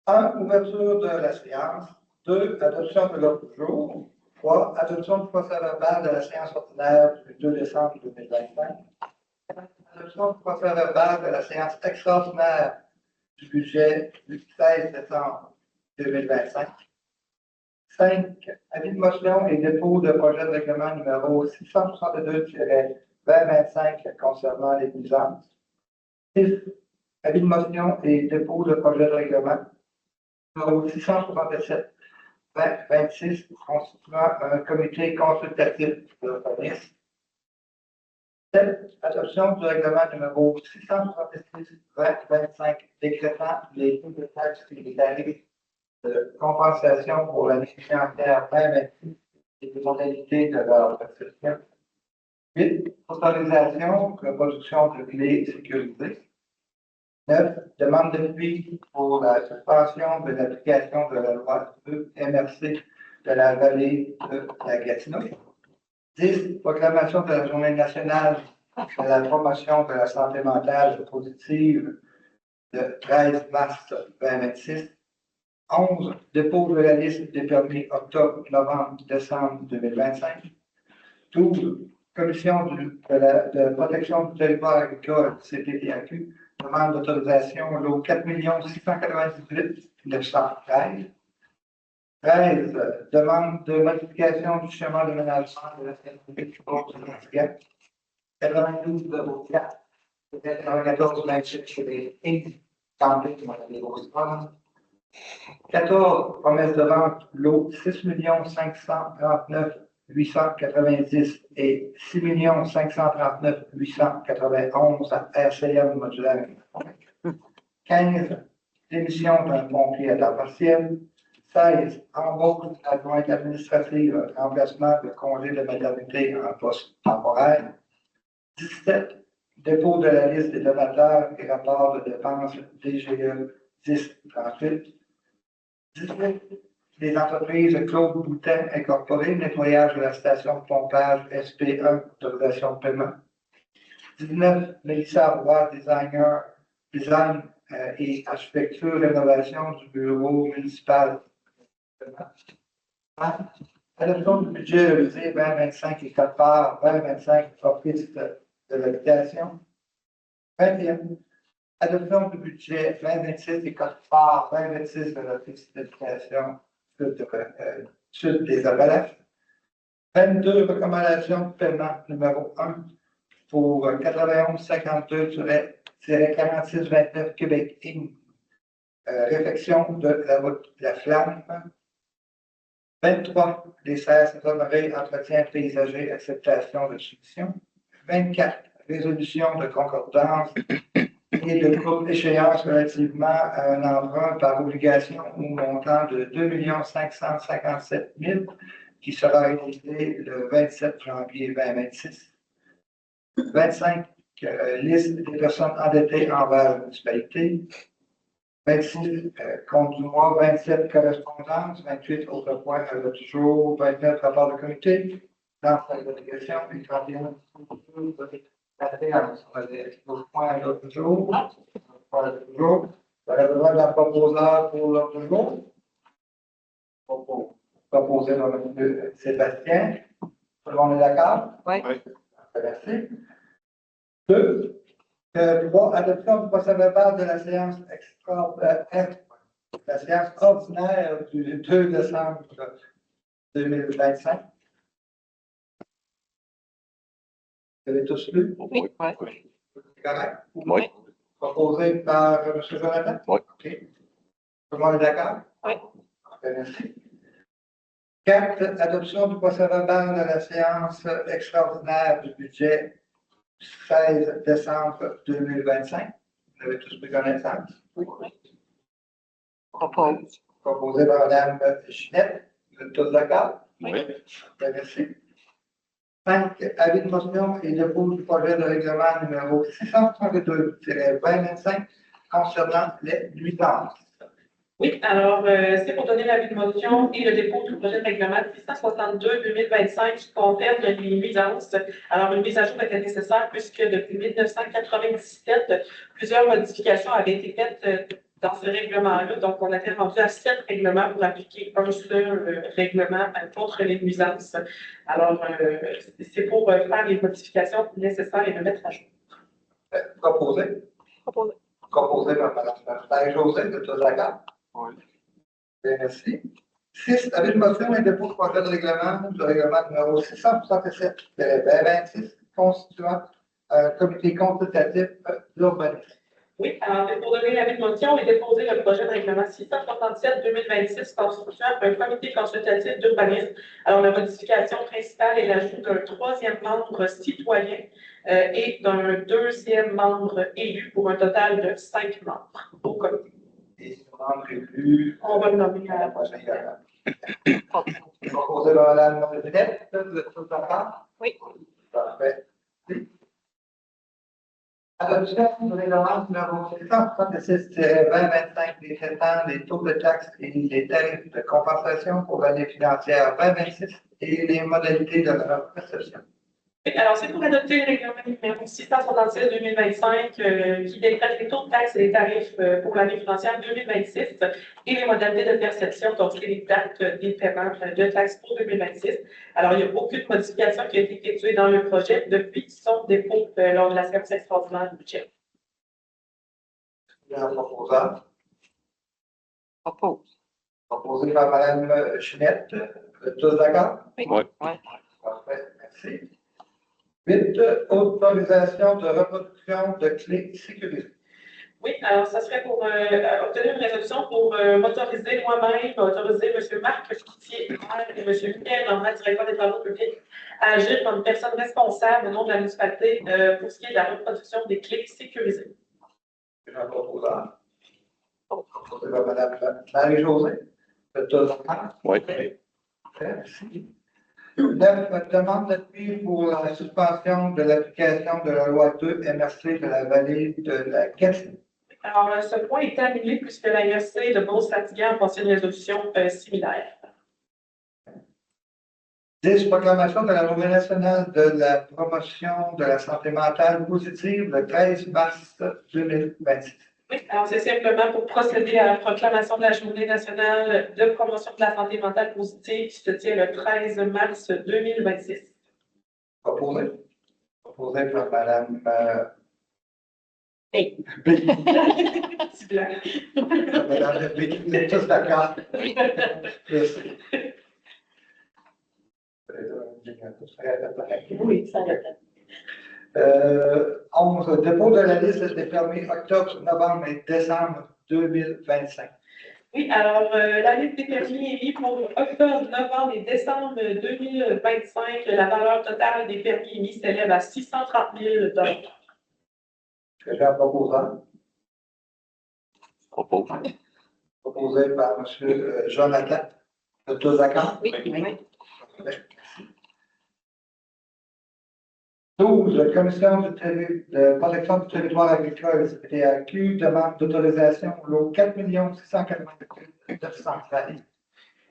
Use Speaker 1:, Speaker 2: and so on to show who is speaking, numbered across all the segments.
Speaker 1: 1. Ouverture de la séance. 2. Adoption de l'ordre du jour. 3. Adoption du procès-verbal de la séance ordinaire du 2 décembre 2025. 4. Adoption du procès-verbal de la séance extraordinaire du budget du 16 décembre 2025. 5. Avis de motion et dépôt de projet de règlement numéro 662-2025 concernant les nuisances. 6. Avis de motion et dépôt de projet de règlement numéro 667-2026 constituant un comité consultatif de l'urbanisme. 7. Adoption du règlement numéro 666-2025 décrétant les taux de taxes et les tarifs de compensation pour l'année financière 2026 et les modalités de leur perception. 8. Autorisation de production de clés sécurisées. 9. Demande d'appui pour la suspension de l'application de la loi MRC de la vallée de la Gatineau. 10. Proclamation de la Journée nationale de la promotion de la santé mentale positive le 13 mars 2026. 11. Dépôt de la liste des permis octobre, novembre, décembre 2025. 12. Commission de protection du territoire agricole, CPTAQ, demande d'autorisation au 4 698 913. 13. Demande de modification du schéma d'aménagement de la sécurité du port de handicap. 92 de Beauchamp. 94 27 chez les Inc. Camping, les grosses pommes. 14. Promesse de vente, lot 6 539 890 et 6 539 891 à RCM modulaire. 15. Démission d'un pompier à temps partiel. 16. Embauche d'adjointe administrative, remplacement de congé de maternité en poste temporaire. 17. Dépôt de la liste des donateurs et rapport de dépenses DGE 1038. 18. Les entreprises Claude Boutin Incorporé, nettoyage de la station de pompage SP1, autorisation de paiement. 19. Mélissa Roy, design et architecture, rénovation du bureau municipal. 20. Adoption du budget révisé 2025 et 4 parts 2025 office de l'habitation. 21. Adoption du budget 2026 et 4 parts 2026 de l'office d'éducation sud des Appalaches. 22. Recommandation de paiement numéro 1 pour 9152-4629 Québec Inc. Réfection de la route de la Flamme. 23. Les serres honorées, entretien paysager, acceptation de soumission. 24. Résolution de concordance et de courte échéance relativement à un emprunt par obligation au montant de 2 557 000 qui sera réalisé le 27 janvier 2026. 25. Liste des personnes endettées envers la municipalité. 26. Compte du mois. 27. Correspondance. 28. Autres points à l'ordre du jour. 29. Rapport de comité. Dans la délégation. Et 31. L'autre point à l'ordre du jour. Vous avez besoin d'un proposeur pour l'ordre du jour. Proposé dans le Sébastien. Tout le monde est d'accord?
Speaker 2: Oui.
Speaker 1: Merci. 2. 3. Adoption du procès-verbal de la séance ordinaire du 2 décembre 2025. Vous avez tous lu?
Speaker 2: Oui.
Speaker 1: C'est correct?
Speaker 2: Oui.
Speaker 1: Proposé par M. Jonathan?
Speaker 2: Oui.
Speaker 1: OK. Tout le monde est d'accord?
Speaker 2: Oui.
Speaker 1: Merci. 4. Adoption du procès-verbal de la séance extraordinaire du budget 16 décembre 2025. Vous avez tous pris connaissance?
Speaker 2: Oui. Propose.
Speaker 1: Proposé par Mme Ginette. Vous êtes tous d'accord?
Speaker 2: Oui.
Speaker 1: Merci. 5. Avis de motion et dépôt du projet de règlement numéro 632-2025 concernant les nuisances.
Speaker 3: Oui, alors c'est pour donner l'avis de motion et le dépôt du projet de règlement 662-2025 qui concerne les nuisances. Alors, une mise à jour était nécessaire puisque depuis 1997, plusieurs modifications avaient été faites dans ces règlements-là. Donc, on était rendu à 7 règlements pour appliquer un seul règlement contre les nuisances. Alors, c'est pour faire les modifications nécessaires et le mettre à jour.
Speaker 1: Proposé. Proposé par Mme Marie-Josée, de tous d'accord?
Speaker 2: Oui.
Speaker 1: Bien, merci. 6, avis de motion et dépôt de projet de règlement numéro 667-26 constituant un comité consultatif d'urbanisme.
Speaker 3: Oui, alors pour donner l'avis de motion et déposer le projet de règlement 667-2026 constituant un comité consultatif d'urbanisme. Alors, la modification principale est l'ajout d'un 3e membre citoyen et d'un 2e membre élu pour un total de 5 membres au comité.
Speaker 1: Et ce membre élu,
Speaker 3: On va le nommer à la prochaine.
Speaker 1: Proposé par Mme Présidente, vous êtes tous d'accord?
Speaker 4: Oui.
Speaker 1: Parfait. Adoption du règlement numéro 666-2025 des traitements des taux de taxes et des tarifs de compensation pour l'année financière 2026 et les modalités de leur perception.
Speaker 3: Oui, alors, c'est pour adopter le règlement numéro 666-2025 qui décrète les taux de taxes et les tarifs pour l'année financière 2026 et les modalités de perception, donc les dates des paiements de taxes pour 2026. Alors, il n'y a aucune modification qui a été effectuée dans le projet depuis son dépôt lors de la séance extraordinaire du budget.
Speaker 1: Un proposant.
Speaker 4: Propose.
Speaker 1: Proposé par Mme Chinette. Vous êtes tous d'accord?
Speaker 4: Oui.
Speaker 1: Parfait. Merci. 8, autorisation de reproduction de clés sécurisées.
Speaker 3: Oui, alors ça serait pour obtenir une résolution pour m'autoriser moi-même, autoriser M. Marc Coutier et M. Michel Normand, directeur des travaux publics, à agir comme personne responsable au nom de la municipalité pour ce qui est de la reproduction des clés sécurisées.
Speaker 1: Un proposant. Proposé par Mme Marie-Josée. Vous êtes tous d'accord?
Speaker 2: Oui.
Speaker 1: Merci. 9, demande d'appui pour la suspension de l'application de la loi 2 MRC de la vallée de la Gatineau.
Speaker 3: Alors, ce point est annulé puisque la MRC de Beauce-Fatiguant a passé une résolution similaire.
Speaker 1: 10, proclamation de la Journée nationale de la promotion de la santé mentale positive le 13 mars 2026.
Speaker 3: Oui, alors c'est simplement pour procéder à la proclamation de la Journée nationale de promotion de la santé mentale positive qui se tient le 13 mars 2026.
Speaker 1: Proposé. Proposé par Mme
Speaker 4: B.
Speaker 1: B.
Speaker 3: Petit blanc.
Speaker 1: Madame B. Vous êtes tous d'accord? Merci.
Speaker 4: Oui, ça va.
Speaker 1: 11, dépôt de la liste des permis octobre, novembre et décembre 2025.
Speaker 3: Oui, alors la liste des permis émis pour octobre, novembre et décembre 2025, la valeur totale des permis émis s'élève à 630 000 $.
Speaker 1: J'ai un proposant.
Speaker 2: Propose.
Speaker 1: Proposé par M. Jonathan. Vous êtes tous d'accord?
Speaker 4: Oui.
Speaker 1: 12, Commission de protection du territoire agricole, CPTAQ, demande d'autorisation au 4 680 930.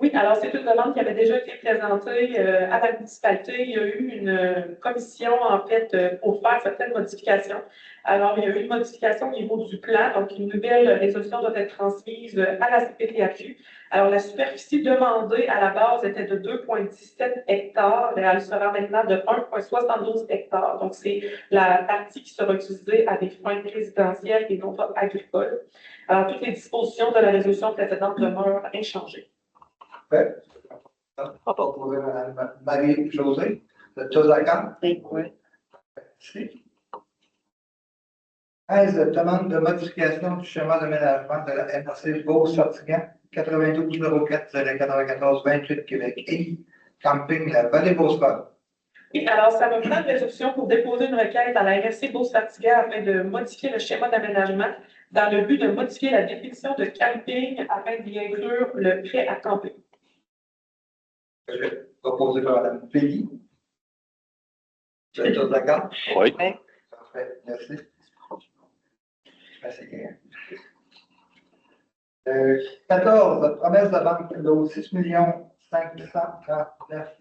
Speaker 3: Oui, alors c'est une demande qui avait déjà été présentée à la municipalité. Il y a eu une commission, en fait, pour faire certaines modifications. Alors, il y a eu une modification au niveau du plan, donc une nouvelle résolution doit être transmise à la CPTAQ. Alors, la superficie demandée à la base était de 2,17 hectares et elle sera maintenant de 1,72 hectares. Donc, c'est la partie qui sera utilisée à des fins résidentielles et non pas agricoles. Alors, toutes les dispositions de la résolution précédente demeurent inchangées.
Speaker 1: Fait. Proposé par Mme Marie-Josée. Vous êtes tous d'accord?
Speaker 4: Oui.
Speaker 1: Merci. 13, demande de modification du schéma d'aménagement de la MRC Beauce-Fatiguant, 9204-94-28 Québec et camping la Vallée-Beauce-Fort.
Speaker 3: Oui, alors ça me prend une résolution pour déposer une requête à la MRC Beauce-Fatiguant afin de modifier le schéma d'aménagement dans le but de modifier la définition de camping afin d'y inclure le prêt à camper.
Speaker 1: Proposé par Mme Peggy. Vous êtes tous d'accord?
Speaker 2: Oui.
Speaker 1: Parfait, merci. Merci. 14, promesse de vente de 6 539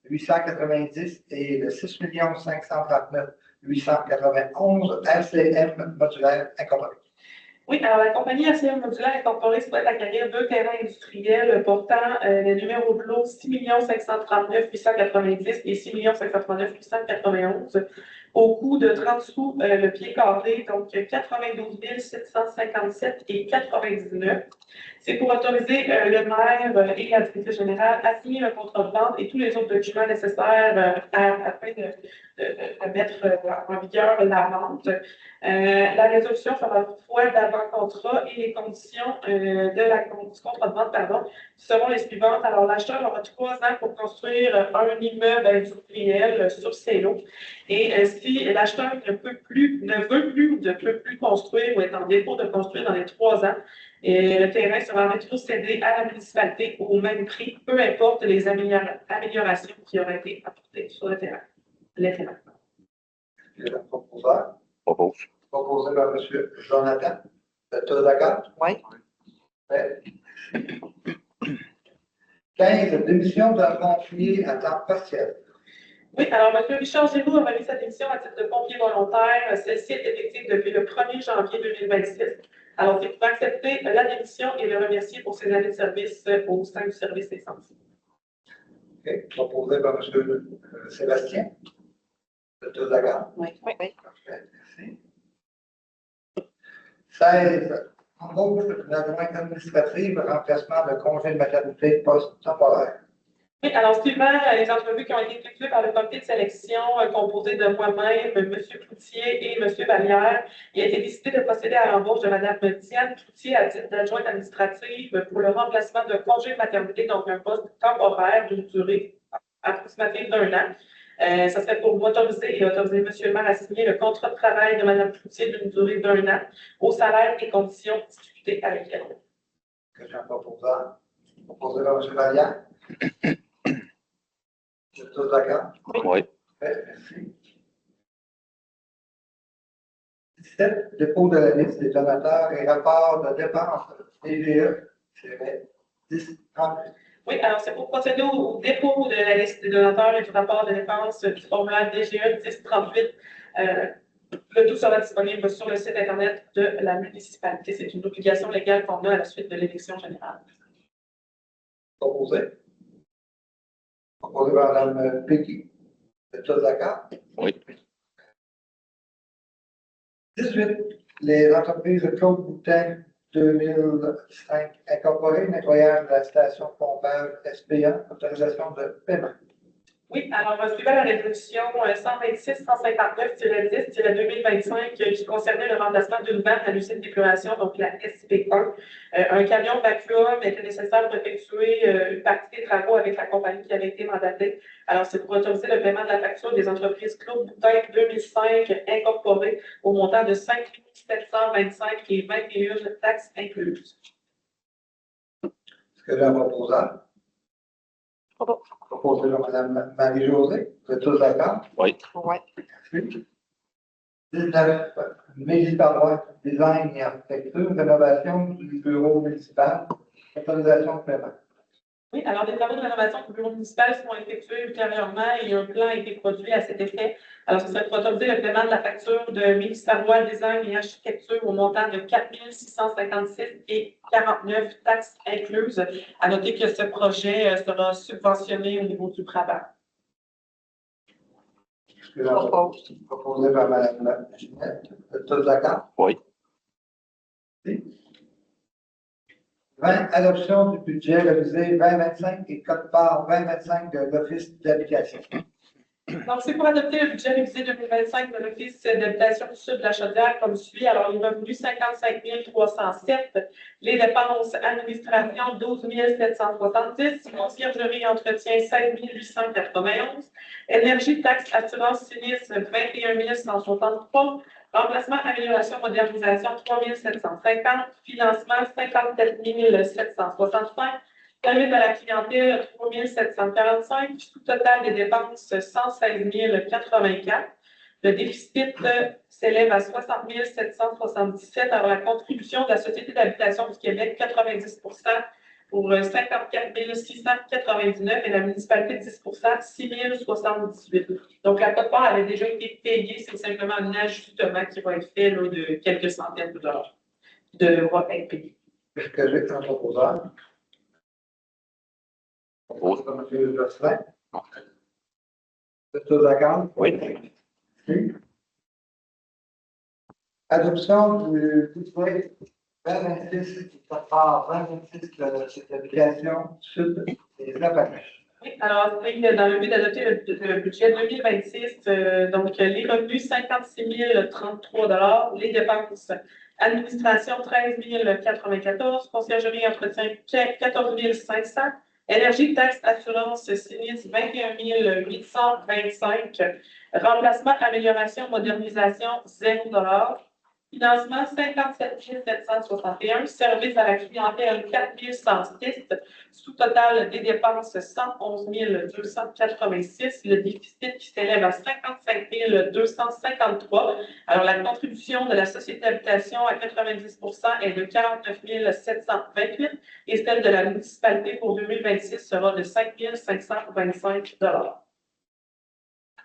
Speaker 1: 890 et le 6 539 891 RCM modulaire incorporé.
Speaker 3: Oui, alors la compagnie ACM Modulaire Incorporée souhaite acquérir 2 terrains industriels portant les numéros de lot 6 539 890 et 6 539 891 au coût de 30 sous le pied carré, donc 92 757 et 99. C'est pour autoriser le maire et la directrice générale à signer le contrat de vente et tous les autres documents nécessaires afin de mettre en vigueur la vente. La résolution fera foi d'avant-contrat et les conditions du contrat de vente seront les suivantes. Alors, l'acheteur aura 3 ans pour construire un immeuble industriel sur ses lots. Et si l'acheteur ne veut plus ou ne peut plus construire ou est en défaut de construire dans les 3 ans, et le terrain sera rétrocédé à la municipalité au même prix, peu importe les améliorations qui auraient été apportées sur le terrain. Les terrains.
Speaker 1: Le proposeur,
Speaker 2: Propose.
Speaker 1: proposé par M. Jonathan. Vous êtes tous d'accord?
Speaker 5: Oui.
Speaker 1: Ouais. 15, démission d'un pompier à temps partiel.
Speaker 3: Oui, alors M. Richard Giroux a remis sa démission à titre de pompier volontaire. Celle-ci est effective depuis le 1er janvier 2026. Alors, c'est pour accepter la démission et le remercier pour ses années de service au sein du service incendie.
Speaker 1: Okay. Proposé par M. Sébastien. Vous êtes tous d'accord?
Speaker 5: Oui.
Speaker 1: Parfait, merci. 16, embauche d'une adjointe administrative, remplacement de congé de maternité post-temporaire.
Speaker 3: Oui, alors, suivant les entrevues qui ont été effectuées par le comité de sélection composé de moi-même, M. Cloutier et M. Vallière, il a été décidé de procéder à l'embauche de Mme Diane Cloutier à titre d'adjointe administrative pour le remplacement de congé de maternité, donc un poste temporaire d'une durée approximative d'1 an. Ça serait pour m'autoriser et autoriser M. le maire à signer le contrat de travail de Mme Cloutier d'une durée d'1 an au salaire et conditions discutées avec elle.
Speaker 1: Que j'ai un proposeur. Proposé par M. Vallière. Vous êtes tous d'accord?
Speaker 2: Oui.
Speaker 1: Parfait, merci. 17, dépôt de la liste des donateurs et rapport de dépenses DGE, c'est 1038.
Speaker 3: Oui, alors c'est pour procéder au dépôt de la liste des donateurs et du rapport de dépenses du formulaire DGE 1038. Le tout sera disponible sur le site Internet de la municipalité. C'est une obligation légale qu'on a à la suite de l'élection générale.
Speaker 1: Proposé. Proposé par Mme Péqui. Vous êtes tous d'accord?
Speaker 2: Oui.
Speaker 1: 18, les entreprises de Claude Boutin 2005 incorporées, nettoyage de la station de pompage SPA, autorisation de paiement.
Speaker 3: Oui, alors, suivant la résolution 126-159-10-2025 qui concernait le remplacement d'une vanne à l'usine d'épuration, donc la SP1, un camion vacuum était nécessaire pour effectuer une partie des travaux avec la compagnie qui avait été mandatée. Alors, c'est pour autoriser le paiement de la facture des entreprises Claude Boutin 2005 incorporées au montant de 5 725 et 21 taxes incluses.
Speaker 1: Est-ce que j'ai un proposeur? Proposé par Mme Marie-Josée. Vous êtes tous d'accord?
Speaker 2: Oui.
Speaker 5: Oui.
Speaker 1: Merci. 19, Mélissa Parois, design et architecture, rénovation du bureau municipal, autorisation de paiement.
Speaker 3: Oui, alors des travaux de rénovation du bureau municipal seront effectués ultérieurement et un plan a été produit à cet effet. Alors, ce serait pour autoriser le paiement de la facture de Mélissa Roy Design et Architecture au montant de 4 656 et 49 taxes incluses. À noter que ce projet sera subventionné au niveau du Brabant.
Speaker 5: Propose.
Speaker 1: Proposé par Mme Ginette. Vous êtes tous d'accord?
Speaker 2: Oui.
Speaker 1: 20, adoption du budget révisé 2025 et code-part 2025 de l'Office d'habitation.
Speaker 3: Donc, c'est pour adopter le budget révisé 2025 de l'Office d'habitation du Sud de la Chaudière comme suit. Alors, les revenus 55 307, les dépenses administration 12 770, conciergerie et entretien 16 891, énergie, taxe, assurance, sinistre 21 163, remplacement, amélioration, modernisation 3 750, financement 57 765, service à la clientèle 3 745, sous total des dépenses 116 084. Le déficit s'élève à 60 777. Alors, la contribution de la Société d'habitation du Québec, 90 pour 54 699 et la municipalité 10 6 078. Donc, la quote-part avait déjà été payée. C'est simplement un ajustement qui va être fait là, de quelques centaines de dollars. devra être payé.
Speaker 1: Est-ce que j'ai un proposeur?
Speaker 2: Propose.
Speaker 1: M. Josselin. Vous êtes tous d'accord?
Speaker 2: Oui.
Speaker 1: Oui. Adoption du budget 2026, qui prépare 2026 de cette application sud des Appalaches.
Speaker 3: Oui, alors, oui, dans le but d'adopter le budget 2026, donc les revenus 56 033 les dépenses administration 13 094, conciergerie entretien 14 500, énergie, taxe, assurance, sinistre 21 825, remplacement, amélioration, modernisation 0 financement 57 761, service à la clientèle 4 106, sous-total des dépenses 111 286, le déficit qui s'élève à 55 253. Alors, la contribution de la Société d'habitation à 90 est de 49 728 et celle de la municipalité pour 2026 sera de 5 525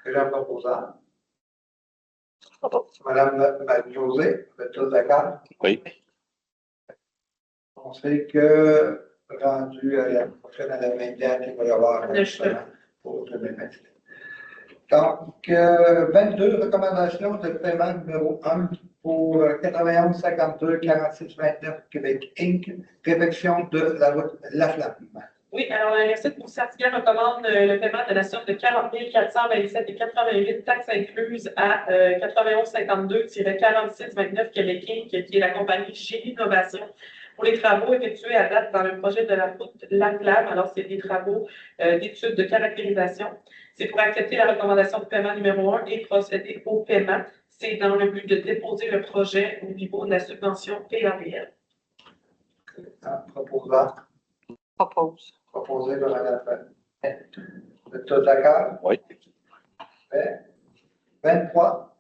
Speaker 1: J'ai un proposeur. Madame Marie-Josée, vous êtes tous d'accord?
Speaker 2: Oui.
Speaker 1: On sait que, rendu à la prochaine à la 24, il va y avoir un ajustement pour 2026. Donc, 22 recommandations de paiement numéro 1 pour 91 52 46 29 Québec Inc., réfection de la route La Flamme.
Speaker 3: Oui, alors l'Université de Bourg-Sartigues recommande le paiement de la somme de 40 427,88 taxes incluses à 9152-4629 Québec Inc., qui est la compagnie Génie Innovation, pour les travaux effectués à date dans le projet de la route Lac-Lame. Alors, c'est des travaux d'études de caractérisation. C'est pour accepter la recommandation de paiement numéro 1 et procéder au paiement. C'est dans le but de déposer le projet au niveau de la subvention PAVL.
Speaker 1: Proposeur.
Speaker 4: Propose.
Speaker 1: Proposé par Mme Vous êtes tous d'accord?
Speaker 2: Oui.
Speaker 1: 23,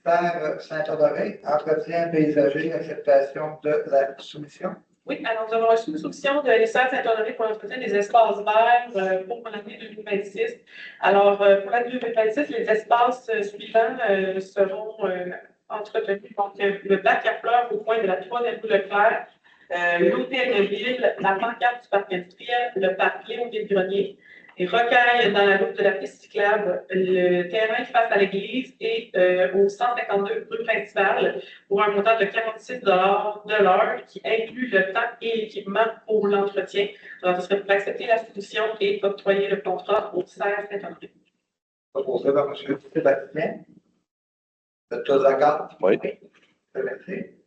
Speaker 1: Serre Saint-Honoré, entretien paysager, acceptation de la soumission.
Speaker 3: Oui, alors nous avons reçu une soumission de l'ESSER Saint-Honoré pour l'entretien des espaces verts pour l'année 2026. Alors, pour l'année 2026, les espaces suivants seront entretenus. Donc, le bac à fleurs au coin de la 3e rue Leclerc, l'hôtel de ville, la pancarte du parc industriel, le parc Léon-Ville-Grenier, les rocailles dans la route de la piste cyclable, le terrain face à l'église et au 152 rue principale pour un montant de 46 de l'heure qui inclut le temps et l'équipement pour l'entretien. Alors, ce serait pour accepter la solution et octroyer le contrat au Serre Saint-Honoré.
Speaker 1: Proposé par M. Sébastien. Vous êtes tous d'accord?
Speaker 2: Oui.
Speaker 1: Merci.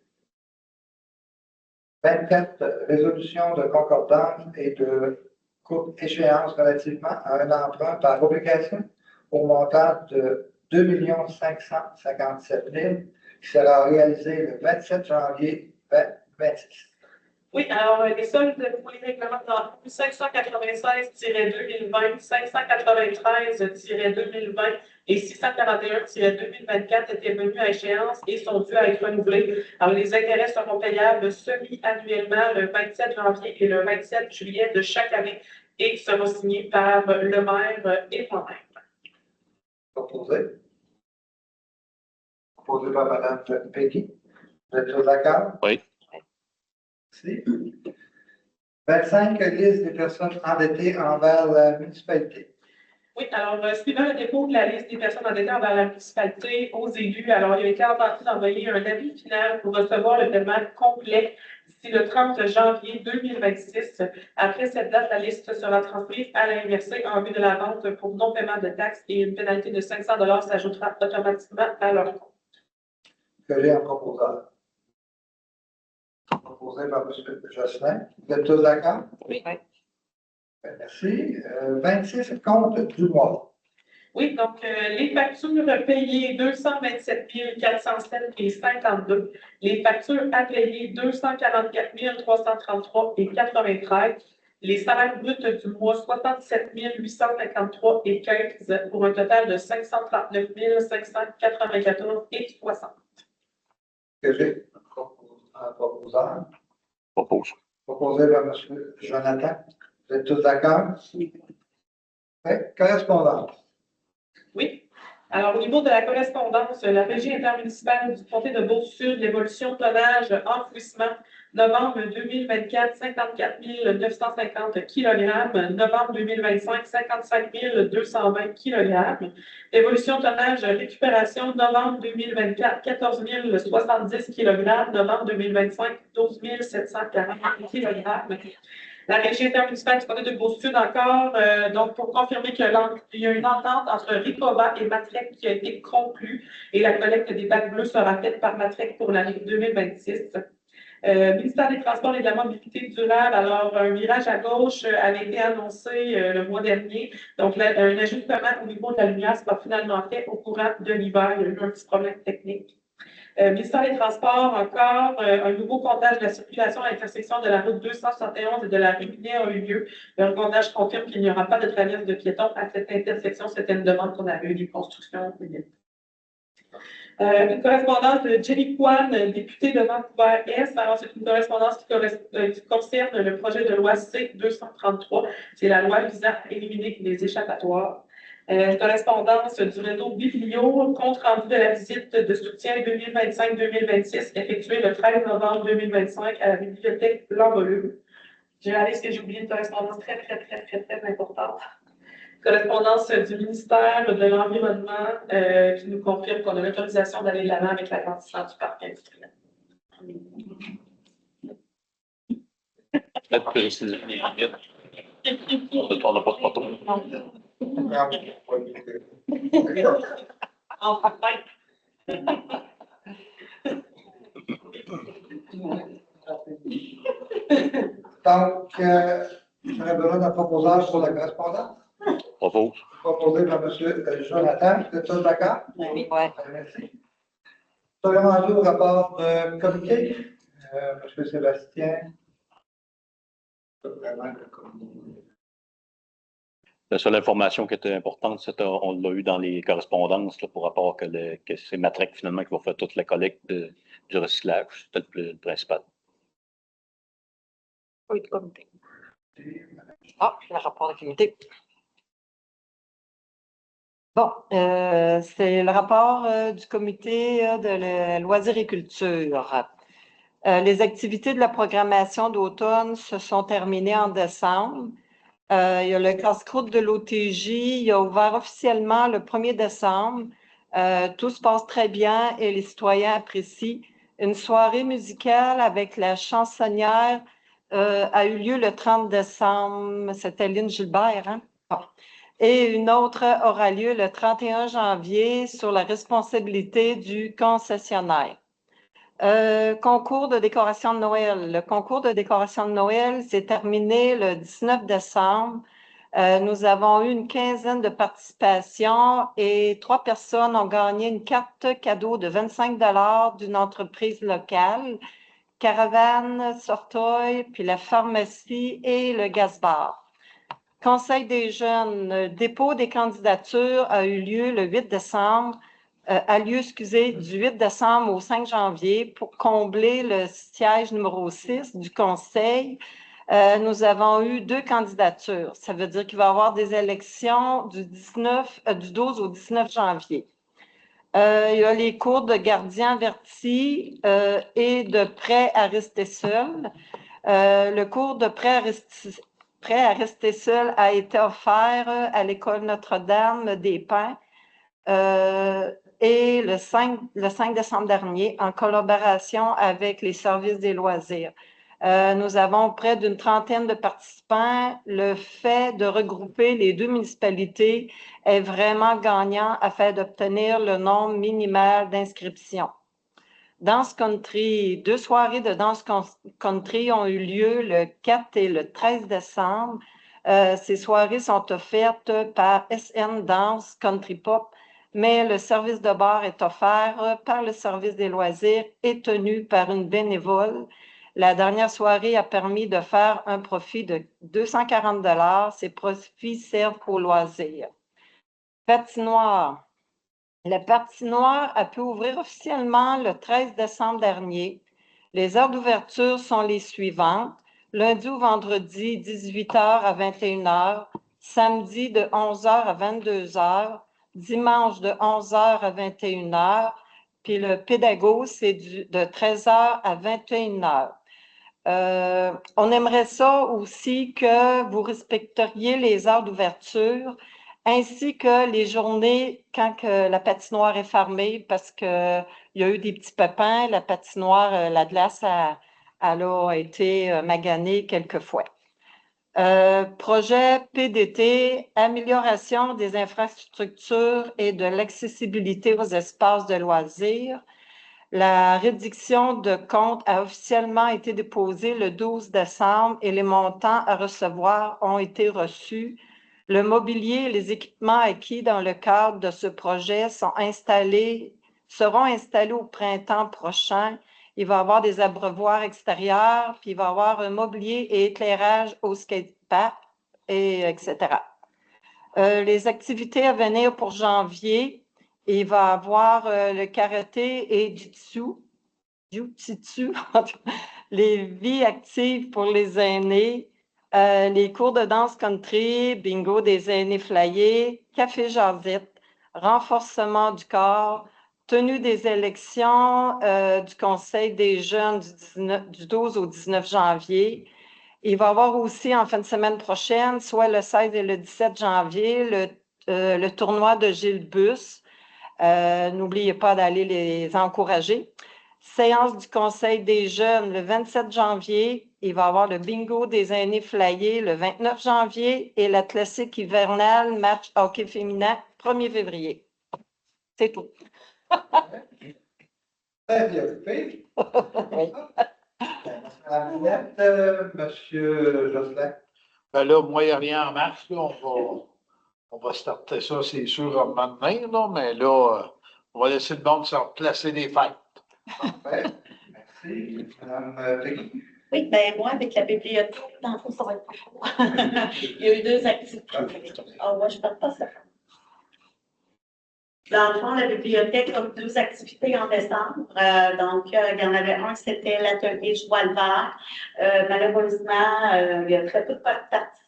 Speaker 1: 24, résolution de concordance et de courte échéance relativement à un emprunt par obligation au montant de 2 557 000 qui sera réalisé le 27 janvier 2026.
Speaker 3: Oui, alors les soldes pour les règlements d'emprunt 596-2020, 593-2020 et 641-2024 étaient venus à échéance et sont dus à être renouvelés. Alors, les intérêts seront payables semi-annuellement le 27 janvier et le 27 juillet de chaque année et seront signés par le maire et moi-même.
Speaker 1: Proposé. Proposé par Mme Peggy. Vous êtes tous d'accord?
Speaker 2: Oui.
Speaker 1: Merci. 25, liste des personnes endettées envers la municipalité.
Speaker 3: Oui, alors, suivant le dépôt de la liste des personnes endettées envers la municipalité aux élus, alors, il a été entendu d'envoyer un avis final pour recevoir le paiement complet d'ici le 30 janvier 2026. Après cette date, la liste sera transmise à la MRC en vue de la vente pour non-paiement de taxes et une pénalité de 500 $ s'ajoutera automatiquement à leur compte.
Speaker 1: Que j'ai un proposeur. Proposé par M. Josselin. Vous êtes tous d'accord?
Speaker 4: Oui.
Speaker 1: Merci. 26, compte du mois.
Speaker 3: Oui, donc les factures payées 227 407,52. Les factures à payer 244 333,93. Les salaires bruts du mois 67 853,15 pour un total de 539 594,60.
Speaker 1: Que j'ai un proposeur.
Speaker 2: Propose.
Speaker 1: Proposé par M. Jonathan. Vous êtes tous d'accord? Oui. Correspondance.
Speaker 3: Oui. Alors, au niveau de la correspondance, la Régie intermunicipale du comté de Beauce-Sud, l'évolution tonnage enfouissement, novembre 2024, 54 950 kg, novembre 2025, 55 220 kg. Évolution tonnage récupération, novembre 2024, 14 070 kg, novembre 2025, 12 740 kg. La Régie intermunicipale du comté de Beauce-Sud encore, donc pour confirmer qu'il y a une entente entre Ricova et Matrec qui a été conclue et la collecte des bacs bleus sera faite par Matrec pour l'année 2026. Ministère des Transports et de la Mobilité durable, alors un virage à gauche avait été annoncé le mois dernier. Donc, un ajustement au niveau de la lumière sera finalement fait au courant de l'hiver. Il y a eu un petit problème technique. Ministère des Transports, encore, un nouveau comptage de la circulation à l'intersection de la route 271 et de la rue Minet a eu lieu. Le comptage confirme qu'il n'y aura pas de traverse de piétons à cette intersection. C'était une demande qu'on avait eu des constructions. Une correspondance de Jenny Kwan, députée de Vancouver-Est. Alors, c'est une correspondance qui concerne le projet de loi C-233. C'est la loi visant à éliminer les échappatoires. Une correspondance du réseau Biblio, compte rendu de la visite de soutien 2025-2026 effectuée le 13 novembre 2025 à la bibliothèque L'Envolure. J'ai réalisé que j'ai oublié une correspondance très importante. Correspondance du ministère de l'Environnement qui nous confirme qu'on a l'autorisation d'aller de l'avant avec l'agrandissement du parc industriel.
Speaker 2: Peut-être que c'est les limites. On n'a pas de photo.
Speaker 1: Donc, j'aurais besoin d'un proposeur sur la correspondance.
Speaker 2: Propose.
Speaker 1: Proposé par M. Jonathan. Vous êtes tous d'accord?
Speaker 4: Oui.
Speaker 1: Merci. Nous sommes rendus au rapport de comité. M. Sébastien.
Speaker 2: La seule information qui était importante, c'était on l'a eu dans les correspondances là, pour rapport que c'est Matrec finalement qui va faire toute la collecte du recyclage. C'était le principal.
Speaker 4: Oui, du comité. Ah, le rapport de comité. Bon, c'est le rapport du comité de loisirs et culture. Les activités de la programmation d'automne se sont terminées en décembre. Il y a le casse-croûte de l'OTJ, il a ouvert officiellement le 1er décembre. Tout se passe très bien et les citoyens apprécient. Une soirée musicale avec la chansonnière a eu lieu le 30 décembre. C'était Lynn Gilbert, hein? Bon. Et une autre aura lieu le 31 janvier sur la responsabilité du concessionnaire. Concours de décoration de Noël. Le concours de décoration de Noël s'est terminé le 19 décembre. Nous avons eu une quinzaine de participations et 3 personnes ont gagné une carte cadeau de 25 $ d'une entreprise locale, Caravane, Sortoy, puis la pharmacie et le Gaz-Bar. Conseil des jeunes, dépôt des candidatures a eu lieu le 8 décembre, du 8 décembre au 5 janvier pour combler le siège numéro 6 du Conseil. Nous avons eu 2 candidatures. Ça veut dire qu'il va y avoir des élections du 12 au 19 janvier. Il y a les cours de gardien averti et de prêt à rester seul. Le cours de prêt à rester seul a été offert à l'École Notre-Dame des Pins et le 5 décembre dernier en collaboration avec les services des loisirs. Nous avons près d'une trentaine de participants. Le fait de regrouper les 2 municipalités est vraiment gagnant afin d'obtenir le nombre minimal d'inscriptions. Danse country, 2 soirées de danse country ont eu lieu le 4 et le 13 décembre. Ces soirées sont offertes par SN Danse Country Pop, mais le service de bar est offert par le service des loisirs et tenu par une bénévole. La dernière soirée a permis de faire un profit de 240 $. Ces profits servent aux loisirs. Patinoire. La patinoire a pu ouvrir officiellement le 13 décembre dernier. Les heures d'ouverture sont les suivantes. Lundi ou vendredi, 18h à 21h. Samedi, de 11h à 22h. dimanche de 11 h à 21 h, puis le pédago, c'est de 13 h à 21 h. On aimerait ça aussi que vous respecteriez les heures d'ouverture ainsi que les journées quand que la patinoire est fermée parce qu'il y a eu des petits pépins. La patinoire, la glace, elle a été maganée quelques fois. Projet PDT, amélioration des infrastructures et de l'accessibilité aux espaces de loisirs. La réduction de compte a officiellement été déposée le 12 décembre et les montants à recevoir ont été reçus. Le mobilier et les équipements acquis dans le cadre de ce projet seront installés au printemps prochain. Il va y avoir des abreuvoirs extérieurs, puis il va y avoir un mobilier et éclairage au skatepark, etc. Les activités à venir pour janvier, il va y avoir le karaté et jiu-jitsu, les vies actives pour les aînés, les cours de danse country, bingo des aînés flyés, café jasette, renforcement du corps, tenue des élections du Conseil des jeunes du 12 au 19 janvier. Il va y avoir aussi en fin de semaine prochaine, soit le 16 et le 17 janvier, le tournoi de Gilles Bus. N'oubliez pas d'aller les encourager. Séance du Conseil des jeunes le 27 janvier. Il va y avoir le bingo des aînés flyés le 29 janvier et la classique hivernale match hockey féminin 1er février. C'est tout.
Speaker 1: Très bien occupé.
Speaker 4: Oui.
Speaker 1: Madame Minette, Monsieur Jocelyn.
Speaker 5: Ben là, moi, il n'y a rien en mars. Là. On va starter ça, c'est sûr, à un moment donné, là, mais là, on va laisser le monde se replacer des fêtes.
Speaker 1: Parfait. Merci. Madame Peggy.
Speaker 6: Oui, ben moi, avec la bibliothèque, dans le fond, ça va être pas court. Il y a eu 2 activités. Ah, moi, je ne parle pas ça. Dans le fond, la bibliothèque a eu 2 activités en décembre. Donc, il y en avait un, c'était l'atelier Joie le vert. Malheureusement, il y a très peu de participation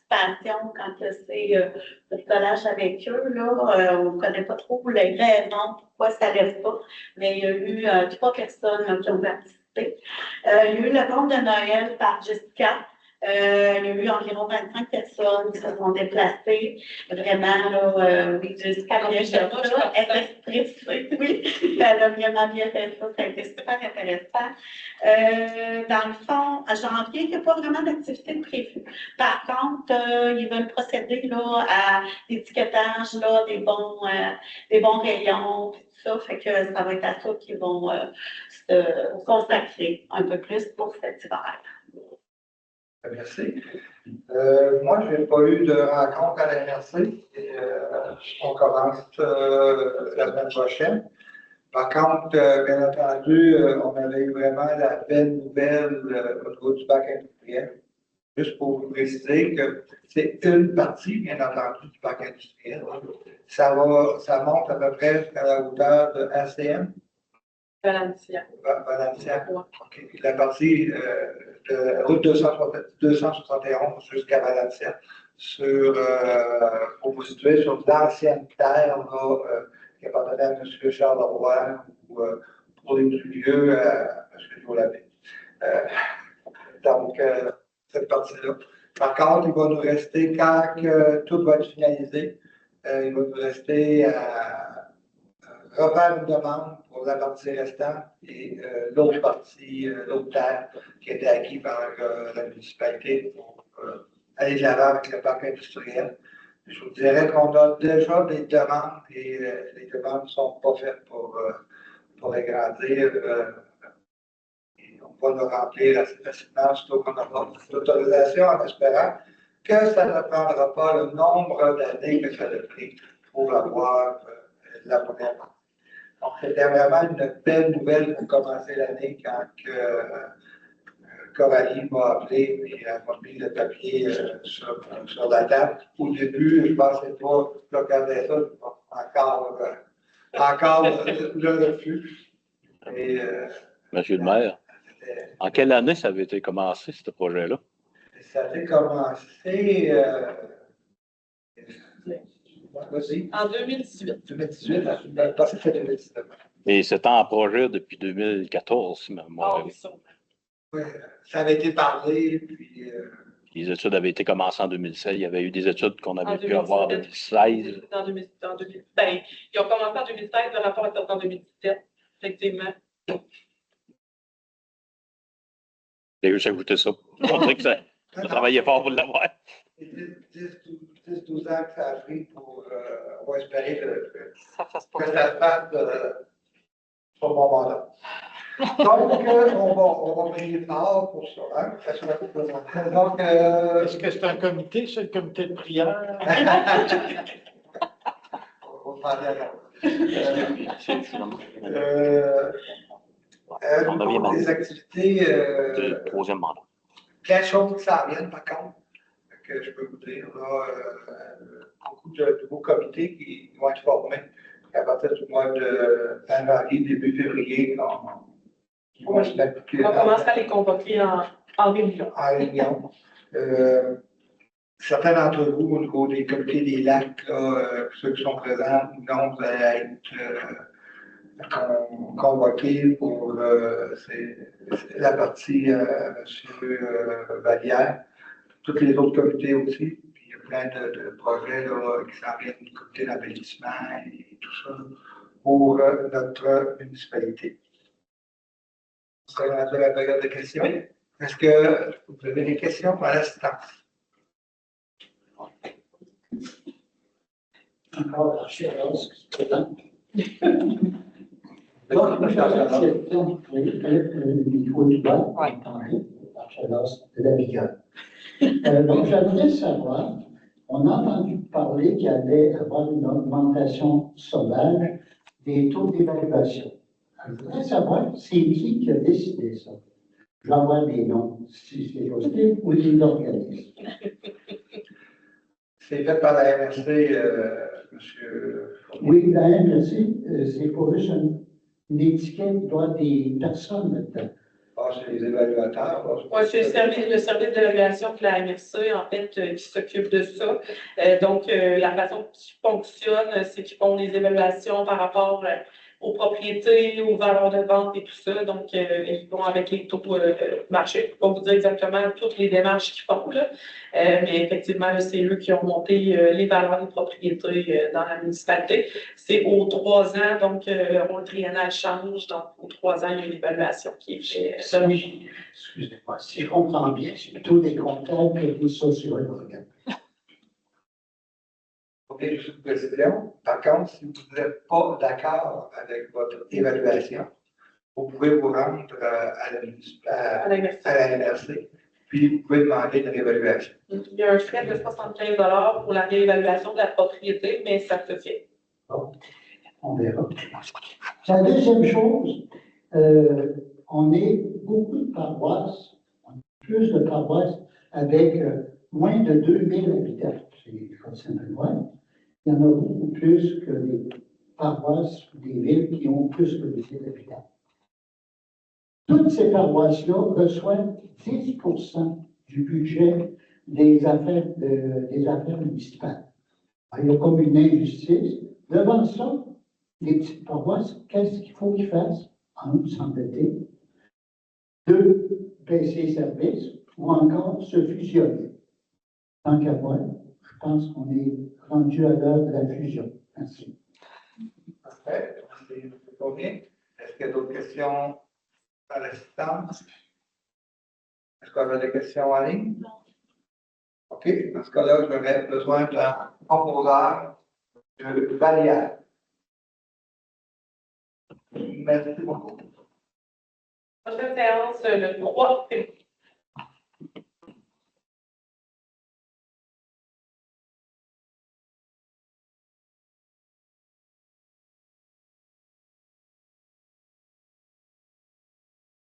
Speaker 6: quand c'est le collage avec eux. Là, on ne connaît pas trop les raisons pourquoi ça ne lève pas, mais il y a eu 3 personnes qui ont participé. Il y a eu le conte de Noël par Jessica. Il y a eu environ 25 personnes qui se sont déplacées. Vraiment, là, oui, Jessica a bien fait ça. Elle est stressée, oui. Elle a vraiment bien fait ça. Ça a été super intéressant. Dans le fond, à janvier, il n'y a pas vraiment d'activité prévue. Par contre, ils veulent procéder là, à l'étiquetage là, des bons rayons, tout ça. Fait que ça va être à ça qu'ils vont se consacrer un peu plus pour cet hiver.
Speaker 1: Merci. Moi, je n'ai pas eu de rencontre à la MRC. On commence la semaine prochaine. Par contre, bien entendu, on avait eu vraiment la belle nouvelle au niveau du bac industriel. Juste pour vous préciser que c'est une partie, bien entendu, du bac industriel. Ça monte à peu près jusqu'à la hauteur de ACM.
Speaker 3: Valencia.
Speaker 1: Valencia. Okay. La partie de route 271 jusqu'à Valencia, pour vous situer sur l'ancienne terre là, qui appartenait à M. Charles-Roy ou pour les plus vieux à M. Joulavé. Donc, cette partie-là. Par contre, il va nous rester, quand tout va être finalisé, il va nous rester à refaire une demande pour la partie restante et l'autre partie, l'autre terre qui a été acquise par la municipalité pour aller de l'avant avec le parc industriel. Je vous dirais qu'on a déjà des demandes et les demandes ne sont pas faites pour agrandir. Et on va le remplir assez facilement, surtout qu'on aura l'autorisation en espérant que ça ne prendra pas le nombre d'années que ça a pris pour avoir la première partie. Donc, c'était vraiment une belle nouvelle pour commencer l'année quand Coralie m'a appelé et elle m'a mis le papier sur la table. Au début, je ne pensais pas, je regardais ça, encore le refus. Et,
Speaker 2: Monsieur le maire, en quelle année ça avait été commencé, ce projet-là?
Speaker 1: Ça a été commencé Vas-y.
Speaker 3: En 2018.
Speaker 1: 2018, la passé fait 2019.
Speaker 2: Et c'est en projet depuis 2014, si ma mémoire est bonne.
Speaker 3: Ça.
Speaker 1: Ouais, ça avait été parlé, puis
Speaker 2: Les études avaient été commencées en 2016. Il y avait eu des études qu'on avait
Speaker 3: En
Speaker 2: pu avoir en 2016.
Speaker 3: Ben, ils ont commencé en 2016, le rapport est sorti en 2017, effectivement.
Speaker 2: J'ai juste ajouté ça. On dirait que ça travaillait fort pour l'avoir.
Speaker 1: 10-12 ans que ça a pris pour, on va espérer
Speaker 4: Ça fasse
Speaker 1: que
Speaker 4: pas.
Speaker 1: ça se passe sur mon mandat. Donc, on va prier fort pour ça. Hein? Ça soit tout le monde. Donc,
Speaker 5: Est-ce que c'est un comité, c'est le comité de prière?
Speaker 1: on va demander à la-
Speaker 2: On devient
Speaker 1: pour
Speaker 2: membre
Speaker 1: des activités,
Speaker 2: du troisième mandat.
Speaker 1: plein de choses qui s'en viennent, par contre, que je peux vous dire. Là, beaucoup de nouveaux comités qui vont être formés à partir du mois de janvier, début février, qui vont se mettre
Speaker 3: On commencera à les convoquer en réunion.
Speaker 1: en réunion. Certains d'entre vous, au niveau des comités des lacs, là, ceux qui sont présents ou non, vous allez être convoqués pour c'est la partie M. Vallière, tous les autres comités aussi. Puis il y a plein de projets là, qui s'en viennent du comité d'embellissement et tout ça pour notre municipalité. On serait rendu à la période de questions. Est-ce que vous avez des questions pour l'assistance?
Speaker 7: Encore la chérence qui se présente. Donc, la chérence, il faut du bas, la chérence de la vigueur. Donc, j'aimerais savoir, on a entendu parler qu'il y allait avoir une augmentation sauvage des taux d'évaluation. Je voudrais savoir, c'est qui a décidé ça? Je vais avoir des noms, si c'est possible, ou des organismes.
Speaker 1: C'est fait par la MRC, monsieur.
Speaker 7: Oui, la MRC, c'est pour juste une étiquette, il doit des personnes là-dedans.
Speaker 1: Ah, c'est les évaluateurs.
Speaker 3: Oui, c'est le service d'évaluation de la MRC, en fait, qui s'occupe de ça. Donc, la façon qui fonctionne, c'est qu'ils font les évaluations par rapport aux propriétés, aux valeurs de vente et tout ça. Donc, ils vont avec les taux marché. Je ne peux pas vous dire exactement toutes les démarches qu'ils font, là. Mais effectivement, là, c'est eux qui ont monté les valeurs des propriétés dans la municipalité. C'est aux 3 ans, donc le rôle triennal change. Donc, aux 3 ans, il y a une évaluation qui est faite.
Speaker 7: Excusez-moi, si je comprends bien, c'est plutôt des comptables que des sociologues.
Speaker 1: Ok, juste une précision. Par contre, si vous n'êtes pas d'accord avec votre évaluation, vous pouvez vous rendre à la MRC, puis vous pouvez demander une réévaluation.
Speaker 3: Il y a un frais de 75 pour la réévaluation de la propriété, mais ça se fait.
Speaker 7: Bon, on verra. La deuxième chose, on est beaucoup de paroisses, plus de paroisses avec moins de 2000 habitants. C'est le cas de Saint-Benoît. Il y en a beaucoup plus que les paroisses ou des villes qui ont plus que 2000 habitants. Toutes ces paroisses-là reçoivent 10% du budget des affaires municipales. Alors, il y a comme une injustice. Devant ça, les petites paroisses, qu'est-ce qu'il faut qu'ils fassent? Un, s'endetter. 2, baisser les services ou encore se fusionner. Tant qu'à moi, je pense qu'on est rendu à l'heure de la fusion. Merci.
Speaker 1: Parfait. Merci, M. Fournier. Est-ce qu'il y a d'autres questions à l'assistance? Est-ce qu'on a des questions en ligne? Non. OK. Dans ce cas-là, j'aurais besoin d'un composeur de Vallière. Merci beaucoup.
Speaker 3: Prochaine séance, le 3 février.